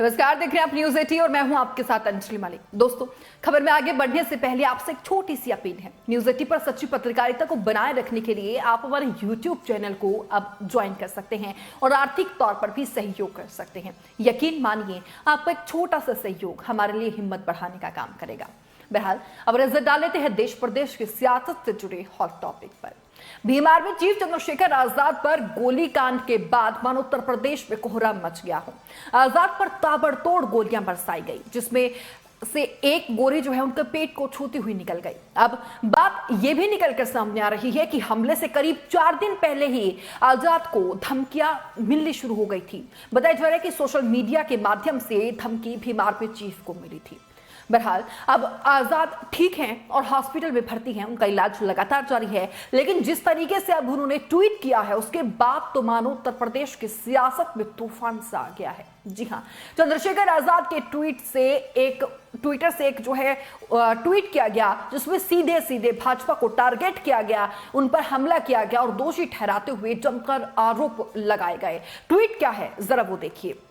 नमस्कार, देख रहे हैं आप न्यूज 18 और मैं हूं आपके साथ अंजलि मलिक। दोस्तों, खबर में आगे बढ़ने से पहले आपसे एक छोटी सी अपील है। न्यूज 18 पर सच्ची पत्रकारिता को बनाए रखने के लिए आप हमारे YouTube चैनल को अब ज्वाइन कर सकते हैं और आर्थिक तौर पर भी सहयोग कर सकते हैं। यकीन मानिए, आपका एक छोटा सा सहयोग हमारे लिए हिम्मत बढ़ाने का काम करेगा। बहरहाल, अब नजर डाल लेते हैं देश प्रदेश की सियासत से जुड़े हॉट टॉपिक पर। बिहार में चीफ चंद्रशेखर आजाद पर गोलीकांड के बाद मानो उत्तर प्रदेश में कोहराम मच गया हो। आजाद पर ताबड़तोड़ गोलियां बरसाई गई, जिसमें से एक गोली जो है उनके पेट को छूती हुई निकल गई। अब बात यह भी निकलकर सामने आ रही है कि हमले से करीब 4 दिन पहले ही आजाद को धमकियां मिलनी शुरू हो गई थी। बताया जा रहा है कि सोशल मीडिया के माध्यम से धमकी बिहार में चीफ को मिली थी। बहरहाल, अब आजाद ठीक हैं और हॉस्पिटल में भर्ती हैं, उनका इलाज लगातार जारी है। लेकिन जिस तरीके से अब उन्होंने ट्वीट किया है, उसके बाद तो मानो उत्तर प्रदेश की सियासत में तूफान सा आ गया है। जी हां, चंद्रशेखर आजाद के ट्विटर से एक जो है ट्वीट किया गया, जिसमें सीधे सीधे भाजपा को टारगेट किया गया, उन पर हमला किया गया और दोषी ठहराते हुए जमकर आरोप लगाए गए। ट्वीट क्या है, जरा वो देखिए।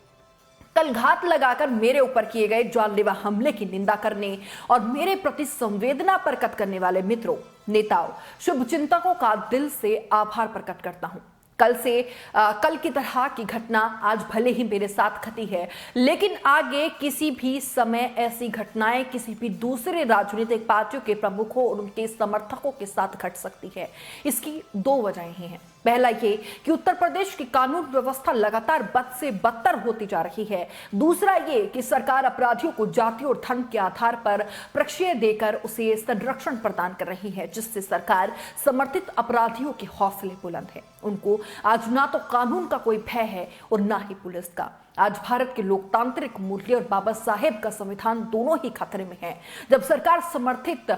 कल घात लगाकर मेरे ऊपर किए गए जानलेवा हमले की निंदा करने और मेरे प्रति संवेदना प्रकट करने वाले मित्रों, नेताओं, शुभचिंतकों का दिल से आभार प्रकट करता हूं। कल की तरह की घटना आज भले ही मेरे साथ घटी है, लेकिन आगे किसी भी समय ऐसी घटनाएं किसी भी दूसरे राजनीतिक पार्टियों के प्रमुखों और उनके समर्थकों के साथ घट सकती है। इसकी 2 वजहें हैं। पहला ये कि उत्तर प्रदेश की कानून व्यवस्था लगातार बद से बदतर होती जा रही है। दूसरा ये कि सरकार अपराधियों को जाति और धर्म के आधार पर प्रश्रय देकर उसे संरक्षण प्रदान कर रही है, जिससे सरकार समर्थित अपराधियों के हौसले बुलंद है। उनको आज ना तो कानून का कोई भय है और ना ही पुलिस का। आज भारत के लोकतांत्रिक मूल्य और बाबा साहेब का संविधान दोनों ही खतरे में हैं। जब सरकार समर्थित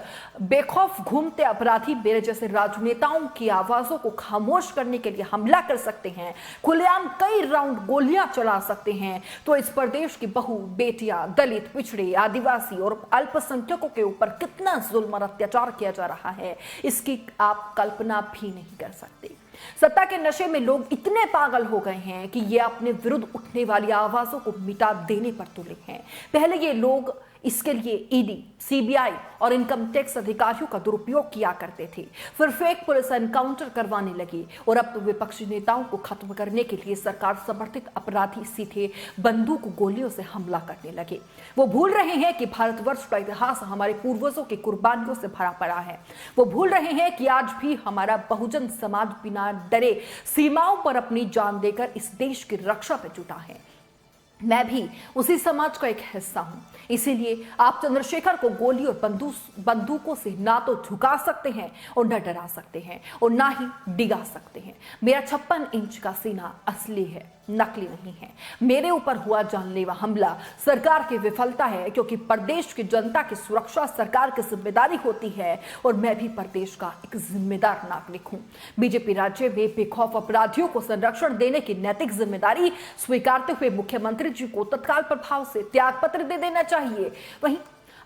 बेखौफ घूमते अपराधी मेरे जैसे राजनेताओं की आवाजों को खामोश करने के लिए हमला कर सकते हैं, खुलेआम कई राउंड गोलियां चला सकते हैं, तो इस प्रदेश की बहू, बेटियां, दलित, पिछड़े, आदिवासी और अल्पसंख्यकों के ऊपर कितना जुल्म और अत्याचार किया जा रहा है, इसकी आप कल्पना भी नहीं कर सकते। सत्ता के नशे में लोग इतने पागल हो गए हैं कि ये अपने विरुद्ध उठने वाली आवाजों को मिटा देने पर तुले हैं। पहले ये लोग इसके लिए ईडी, सीबीआई और इनकम टैक्स अधिकारियों का दुरुपयोग किया करते थे, फिर फेक पुलिस एनकाउंटर करवाने लगी और अब तो विपक्षी नेताओं को खत्म करने के लिए सरकार समर्थित अपराधी सीधे बंदूक गोलियों से हमला करने लगे। वो भूल रहे हैं कि भारतवर्ष का इतिहास हमारे पूर्वजों की कुर्बानियों से भरा पड़ा है। वो भूल रहे हैं कि आज भी हमारा बहुजन समाज बिना डरे सीमाओं पर अपनी जान देकर इस देश की रक्षा में जुटा है। मैं भी उसी समाज का एक हिस्सा हूं, इसीलिए आप चंद्रशेखर को गोली और बंदूकों से ना तो झुका सकते हैं और न डरा सकते हैं और ना ही डिगा सकते हैं। मेरा 56 इंच का सीना असली है, नकली नहीं है। मेरे ऊपर हुआ जानलेवा हमला सरकार की विफलता है, क्योंकि प्रदेश की जनता की सुरक्षा सरकार की जिम्मेदारी होती है और मैं भी प्रदेश का एक जिम्मेदार नागरिक हूं। बीजेपी राज्य में बेखौफ अपराधियों को संरक्षण देने की नैतिक जिम्मेदारी स्वीकारते हुए मुख्यमंत्री जी को तत्काल प्रभाव से त्यागपत्र दे देना चाहिए। वहीं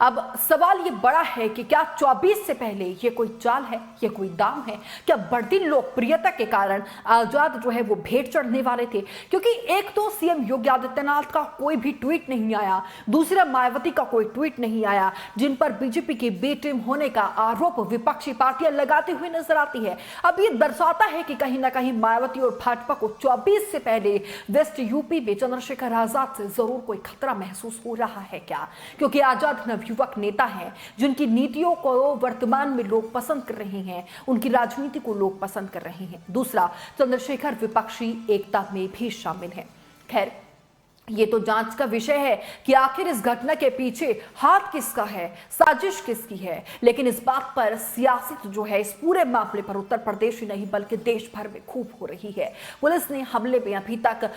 अब सवाल ये बड़ा है कि क्या 24 से पहले ये कोई चाल है, ये कोई दांव है? क्या बढ़ती लोकप्रियता के कारण आजाद जो है वो भेंट चढ़ने वाले थे? क्योंकि एक तो सीएम योगी आदित्यनाथ का कोई भी ट्वीट नहीं आया, दूसरा मायावती का कोई ट्वीट नहीं आया, जिन पर बीजेपी की बी टीम होने का आरोप विपक्षी पार्टियां लगाती हुई नजर आती है। अब ये दर्शाता है कि कहीं ना कहीं मायावती और भाजपा को 24 से पहले वेस्ट यूपी में चंद्रशेखर आजाद से जरूर कोई खतरा महसूस हो रहा है क्या? क्योंकि आजाद युवक नेता हैं, जिनकी नीतियों को वर्तमान में लोग पसंद कर रहे हैं, उनकी राजनीति को लोग पसंद कर रहे हैं। दूसरा, चंद्रशेखर विपक्षी एकता में भी शामिल है। खैर, ये तो जांच का विषय है कि आखिर इस घटना के पीछे हाथ किसका है, साजिश किसकी है। लेकिन इस बात पर सियासत जो है इस पूरे मामले पर उत्तर प्रदेश ही नहीं बल्कि देश भर में खूब हो रही है। पुलिस ने हमले में अभी तक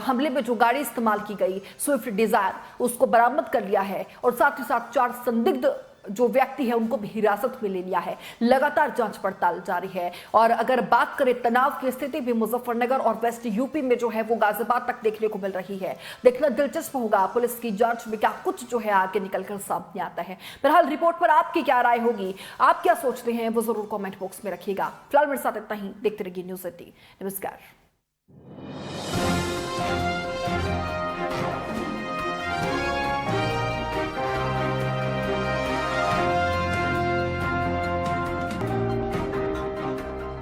हमले में जो गाड़ी इस्तेमाल की गई स्विफ्ट डिजायर, उसको बरामद कर लिया है और साथ ही साथ 4 संदिग्ध जो व्यक्ति है उनको भी हिरासत में ले लिया है। लगातार जांच पड़ताल जारी है। और अगर बात करें तनाव की स्थिति भी मुजफ्फरनगर और वेस्ट यूपी में जो है वो गाजियाबाद तक देखने को मिल रही है। देखना दिलचस्प होगा पुलिस की जांच में क्या कुछ जो है आगे निकलकर सामने आता है। फिलहाल रिपोर्ट पर आपकी क्या राय होगी, आप क्या सोचते हैं, वो जरूर कमेंट बॉक्स में रखिएगा। फिलहाल मेरे साथ इतना ही, देखते रहिए न्यूज 18। नमस्कार।